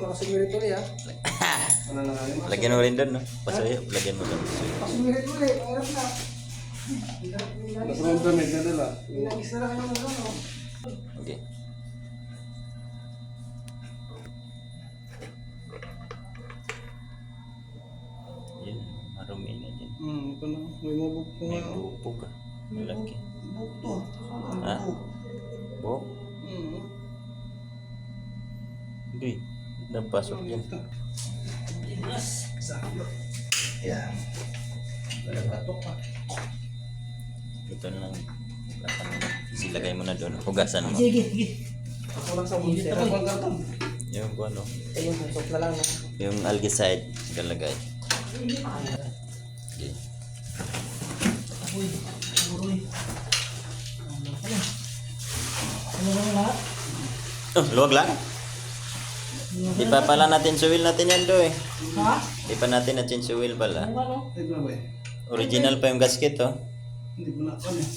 Makasimulit ulit ha. Lagyan mo rin doon, no? Pasuyo, lagyan mo doon. Makasimulit ulit. Mahirap na. Masarap damit na nila. Inagis na lang yung ano. Okay. Yan, marumi na dyan. Ito na. May mabog po May nga. bupog ah. Malaki. Bug to. Ha? Buhok? Hindi. Napasok yan. Yan. Batok pa. Ito na lang. Silagay mo na doon. Hugasan mo. Sige. Ako lang sa mundi. Ito ang karton. Yung kung ano. Ito yung susok na lang. Yung algicide. Galagay. Okay. Uy. Uy. Ano lang lahat? Oh, luwag lang. Di pa pala natin suwil natin yan do eh. Ha? Di pa natin natin suwil pala. Ano? Ito na ba eh? Original pa yung gasket oh. Hindi ko na. Ano eh?